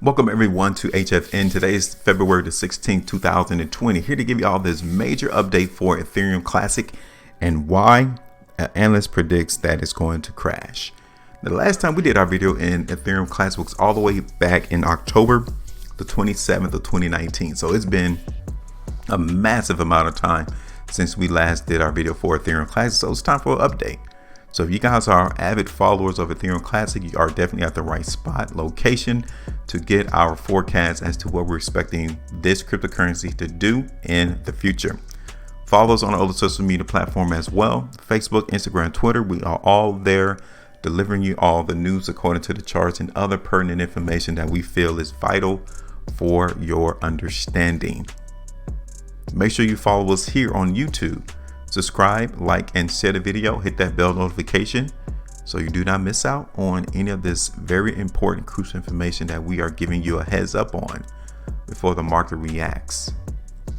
Welcome everyone to HFN. Today is February the 16th, 2020. Here to give you all this major update for Ethereum Classic and why an analyst predicts that it's going to crash. The last time we did our video in Ethereum Classic was all the way back in October the 27th of 2019. So it's been a massive amount of time since we last did our video for Ethereum Classic. So it's time for an update. So if you guys are avid followers of Ethereum Classic, you are definitely at the right spot, location to get our forecast as to what we're expecting this cryptocurrency to do in the future. Follow us on other social media platforms as well. Facebook, Instagram, Twitter. We are all there delivering you all the news according to the charts and other pertinent information that we feel is vital for your understanding. Make sure you follow us here on YouTube. Subscribe, like, and share the video. Hit that bell notification so you do not miss out on any of this very important, crucial information that we are giving you a heads up on before the market reacts.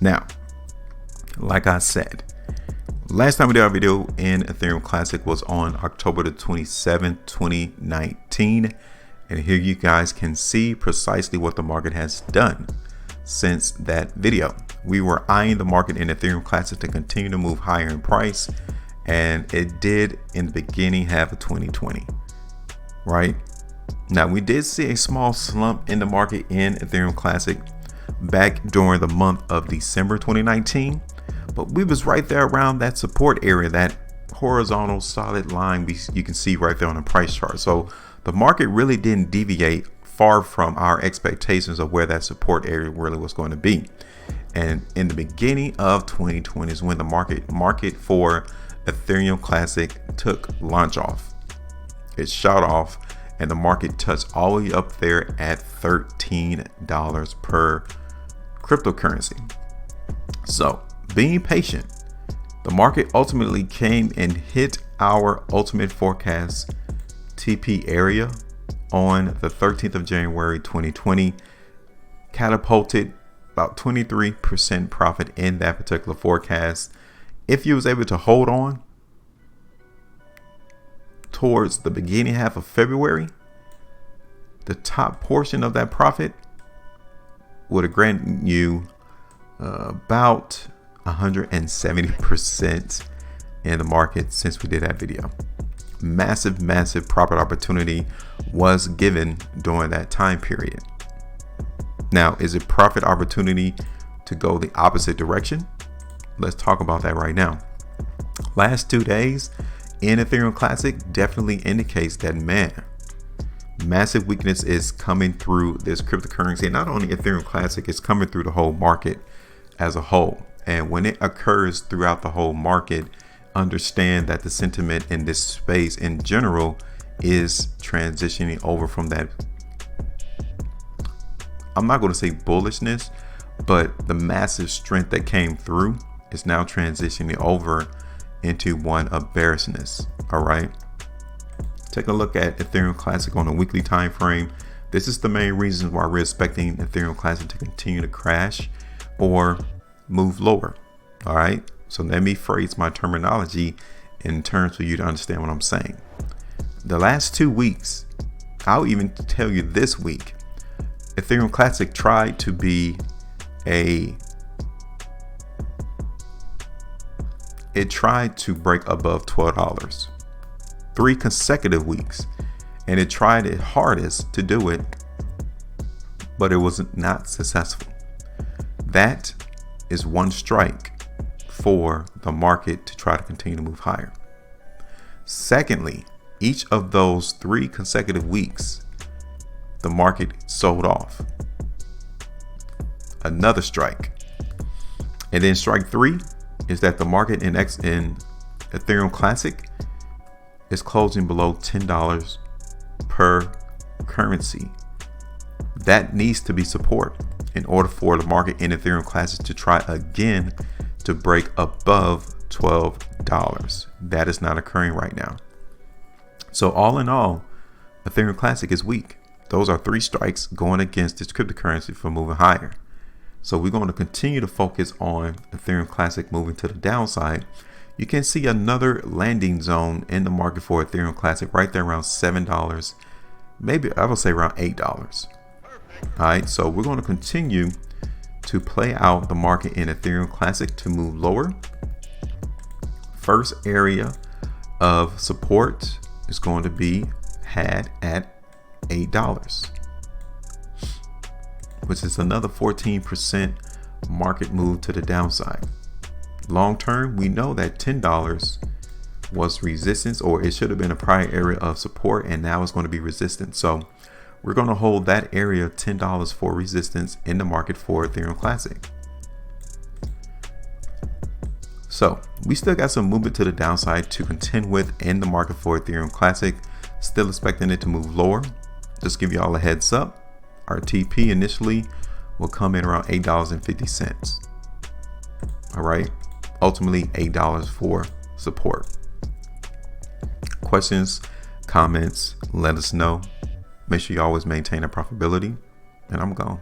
Now, like I said, last time we did our video in Ethereum Classic was on October the 27th, 2019. And here you guys can see precisely what the market has done since that video. We were eyeing the market in Ethereum Classic to continue to move higher in price, and it did in the beginning half of 2020, right? Now we did see a small slump in the market in Ethereum Classic back during the month of December 2019, but we was right there around that support area, that horizontal solid line you can see right there on the price chart. So the market really didn't deviate far from our expectations of where that support area really was going to be. And in the beginning of 2020 is when the market for Ethereum Classic took launch off. It shot off and the market touched all the way up there at $13 per cryptocurrency. So being patient, the market ultimately came and hit our ultimate forecast TP area on the 13th of January 2020, catapulted about 23% profit in that particular forecast. If you was able to hold on towards the beginning half of February, the top portion of that profit would have granted you about 170% in the market since we did that video. Massive profit opportunity was given during that time period. Now, is it profit opportunity to go the opposite direction? Let's talk about that right now. Last 2 days in Ethereum Classic definitely indicates that, man, massive weakness is coming through this cryptocurrency. And not only Ethereum Classic, it's coming through the whole market as a whole. And when it occurs throughout the whole market, understand that the sentiment in this space in general is transitioning over from that, I'm not going to say bullishness, but the massive strength that came through is now transitioning over into one of bearishness. All right, take a look at Ethereum Classic on a weekly time frame. This is the main reason why we're expecting Ethereum Classic to continue to crash or move lower. All right, so let me phrase my terminology in terms for you to understand what I'm saying. The last 2 weeks, I'll even tell you this week, Ethereum Classic tried to be it tried to break above $12 3 consecutive weeks, and it tried its hardest to do it, but it was not successful. That is one strike for the market to try to continue to move higher. Secondly, each of those 3 consecutive weeks, the market sold off. Another strike. And then strike 3 is that the market in Ethereum Classic is closing below $10 per currency. That needs to be support in order for the market in Ethereum Classic to try again to break above $12. That is not occurring right now. So all in all, Ethereum Classic is weak. Those are 3 strikes going against this cryptocurrency for moving higher. So we're going to continue to focus on Ethereum Classic moving to the downside. You can see another landing zone in the market for Ethereum Classic right there around $7, maybe I would say around $8. All right, so we're going to continue to play out the market in Ethereum Classic to move lower. First area of support is going to be had at $8, which is another 14% market move to the downside. Long term, we know that $10 was resistance, or it should have been a prior area of support, and now it's going to be resistance. So we're going to hold that area $10 for resistance in the market for Ethereum Classic. So we still got some movement to the downside to contend with in the market for Ethereum Classic. Still expecting it to move lower. Just give you all a heads up. Our TP initially will come in around $8.50. All right. Ultimately $8 for support. Questions, comments, let us know. Make sure you always maintain a profitability, and I'm gone.